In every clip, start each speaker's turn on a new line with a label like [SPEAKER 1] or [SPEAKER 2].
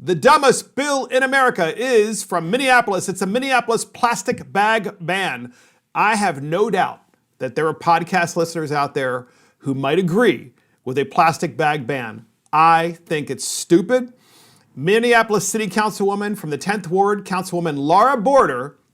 [SPEAKER 1] The dumbest bill in America is from Minneapolis. It's a Minneapolis plastic bag ban. I have no doubt that there are podcast listeners out there who might agree with a plastic bag ban. I think it's stupid. Minneapolis City Councilwoman from the 10th Ward, Councilwoman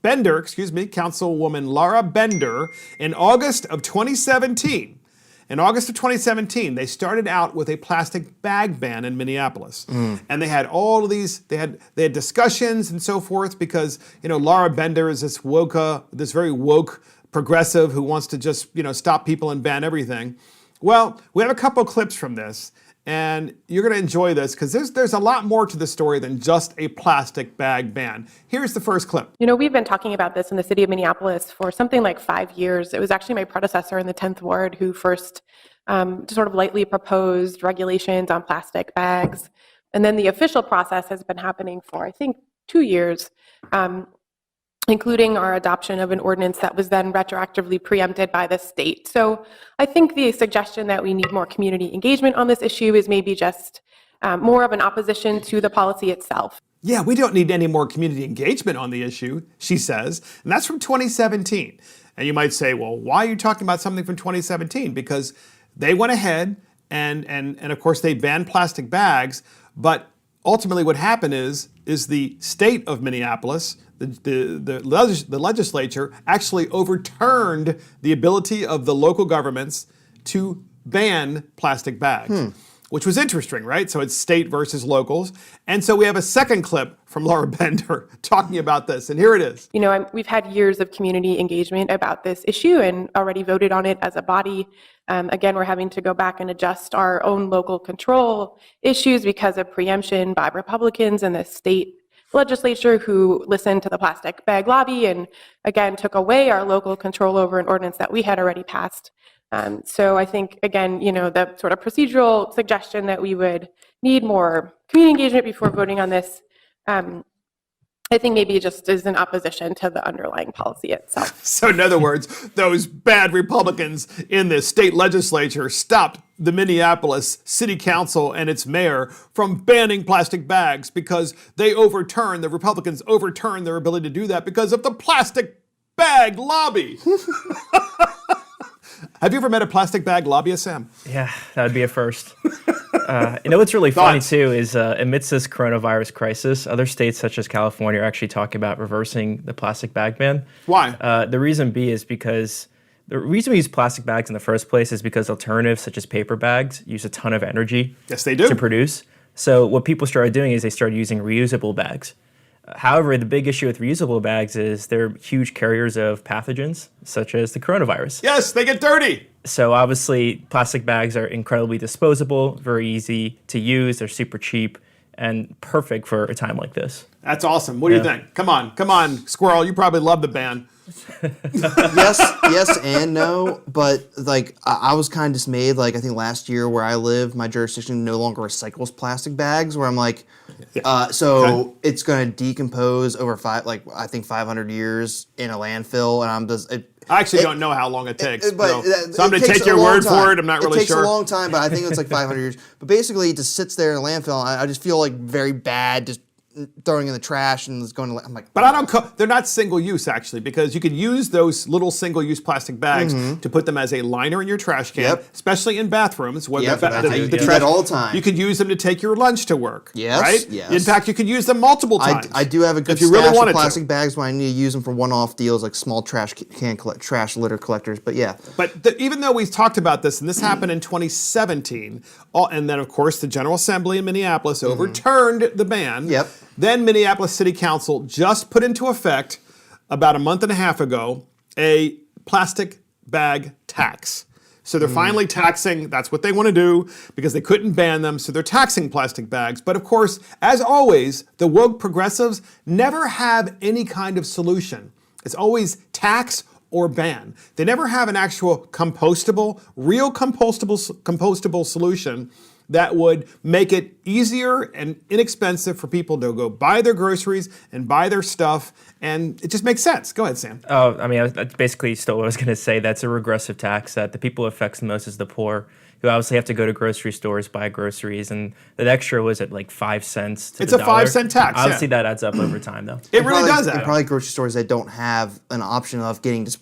[SPEAKER 1] Councilwoman Laura Bender, in August of 2017, they started out with a plastic bag ban in Minneapolis. And they had all of these, they had discussions and so forth because, Laura Bender is this very woke progressive who wants to just, stop people and ban everything. Well, we have a couple clips from this, and you're going to enjoy this because there's a lot more to the story than just a plastic bag ban. Here's the first clip.
[SPEAKER 2] We've been talking about this in the city of Minneapolis for something like 5 years. It was actually my predecessor in the 10th Ward who first sort of lightly proposed regulations on plastic bags. And then the official process has been happening for, I think, 2 years, including our adoption of an ordinance that was then retroactively preempted by the state. So I think the suggestion that we need more community engagement on this issue is maybe just more of an opposition to the policy itself.
[SPEAKER 1] Yeah, we don't need any more community engagement on the issue, she says. And that's from 2017. And you might say, well, why are you talking about something from 2017? Because they went ahead and of course they banned plastic bags, but ultimately what happened is the state of Minneapolis, the legislature actually overturned the ability of the local governments to ban plastic bags, which was interesting, right? So it's state versus locals. And so we have a second clip from Laura Bender talking about this, and here it is.
[SPEAKER 2] We've had years of community engagement about this issue and already voted on it as a body. Again, we're having to go back and adjust our own local control issues because of preemption by Republicans in the state legislature who listened to the plastic bag lobby and, again, took away our local control over an ordinance that we had already passed. So I think, again, the sort of procedural suggestion that we would need more community engagement before voting on this, I think maybe just is in opposition to the underlying policy itself.
[SPEAKER 1] So in other words, those bad Republicans in the state legislature stopped the Minneapolis City Council and its mayor from banning plastic bags because the Republicans overturned their ability to do that because of the plastic bag lobby. Have you ever met a plastic bag lobbyist, Sam?
[SPEAKER 3] Yeah, that would be a first. What's really funny, too, is amidst this coronavirus crisis, other states such as California are actually talking about reversing the plastic bag ban.
[SPEAKER 1] Why?
[SPEAKER 3] The reason we use plastic bags in the first place is because alternatives such as paper bags use a ton of energy to produce. So what people started doing is they started using reusable bags. However, the big issue with reusable bags is they're huge carriers of pathogens, such as the coronavirus.
[SPEAKER 1] Yes, they get dirty.
[SPEAKER 3] So obviously, plastic bags are incredibly disposable, very easy to use, they're super cheap, and perfect for a time like this.
[SPEAKER 1] That's awesome. What do you think? Come on, Squirrel, you probably love the ban.
[SPEAKER 4] Yes and no, but I was kind of dismayed. I think last year where I live, my jurisdiction no longer recycles plastic bags. Where I'm like, it's going to decompose over 500 years in a landfill, and I'm just.
[SPEAKER 1] I actually don't know how long it takes, so I'm going to take your word for it. I'm not really sure.
[SPEAKER 4] It takes a long time, but I think it's 500 years. But basically, it just sits there in a landfill. I just feel very bad just throwing in the trash and it's going to. I'm like,
[SPEAKER 1] but they're not single use actually, because you could use those little single use plastic bags to put them as a liner in your trash can, especially in bathrooms. Where
[SPEAKER 4] the trash all the time.
[SPEAKER 1] You could use them to take your lunch to work.
[SPEAKER 4] Yes,
[SPEAKER 1] right.
[SPEAKER 4] Yes.
[SPEAKER 1] In fact, you could use them multiple times.
[SPEAKER 4] I do have a good stash of plastic bags when I need to use them for one-off deals, like small trash litter collectors. But yeah.
[SPEAKER 1] But even though we've talked about this, and this happened in 2017, and then of course the General Assembly in Minneapolis overturned the ban.
[SPEAKER 4] Yep.
[SPEAKER 1] Then Minneapolis City Council just put into effect about a month and a half ago a plastic bag tax. So they're finally taxing, that's what they want to do, because they couldn't ban them, so they're taxing plastic bags. But of course, as always, the woke progressives never have any kind of solution. It's always tax or ban. They never have an actual real compostable solution that would make it easier and inexpensive for people to go buy their groceries and buy their stuff, and it just makes sense. Go ahead, Sam.
[SPEAKER 3] Oh, I mean, that's basically still what I was going to say. That's a regressive tax that the people it affects the most is the poor. who obviously have to go to grocery stores, buy groceries, and that extra was at like 5 cents to
[SPEAKER 1] It's
[SPEAKER 3] the
[SPEAKER 1] a
[SPEAKER 3] dollar.
[SPEAKER 1] 5-cent tax.
[SPEAKER 3] Obviously, that adds up over time, though.
[SPEAKER 1] It really does that.
[SPEAKER 4] Probably grocery stores that don't have an option of getting just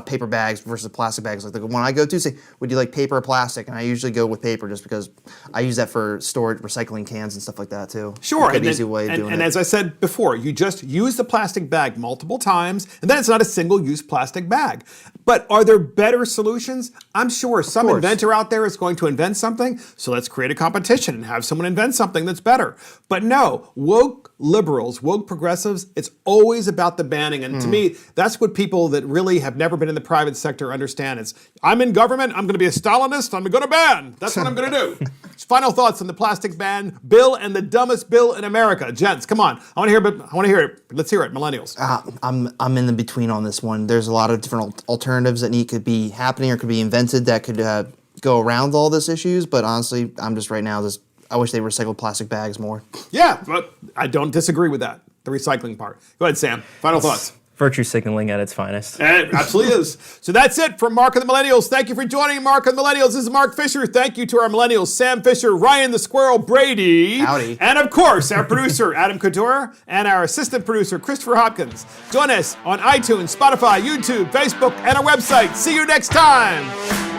[SPEAKER 4] paper bags versus plastic bags. Like the one I go to, say, would you like paper or plastic? And I usually go with paper just because I use that for storage, recycling cans and stuff like that too.
[SPEAKER 1] Sure,
[SPEAKER 4] an easy way of doing it.
[SPEAKER 1] And as I said before, you just use the plastic bag multiple times, and then it's not a single-use plastic bag. But are there better solutions? I'm sure some inventor out there is going to invent something, so let's create a competition and have someone invent something that's better. But no, woke liberals, woke progressives, it's always about the banning. And to me, that's what people that really have never been in the private sector understand. It's, I'm in government, I'm going to be a Stalinist, I'm going to ban. That's what I'm going to do. Final thoughts on the plastic ban bill and the dumbest bill in America. Gents, come on. I want to hear it. Let's hear it, millennials.
[SPEAKER 4] I'm in the between on this one. There's a lot of different alternatives that could be happening or could be invented that could go around all these issues. But honestly, I'm just right now I wish they recycled plastic bags more.
[SPEAKER 1] Yeah, but I don't disagree with that. The recycling part. Go ahead, Sam. Final thoughts.
[SPEAKER 3] Virtue signaling at its finest.
[SPEAKER 1] It absolutely is. So that's it from Mark and the Millennials. Thank you for joining Mark and the Millennials. This is Mark Fisher. Thank you to our millennials, Sam Fisher, Ryan the Squirrel Brady.
[SPEAKER 4] Howdy.
[SPEAKER 1] And of course, our producer, Adam Couture, and our assistant producer, Christopher Hopkins. Join us on iTunes, Spotify, YouTube, Facebook, and our website. See you next time.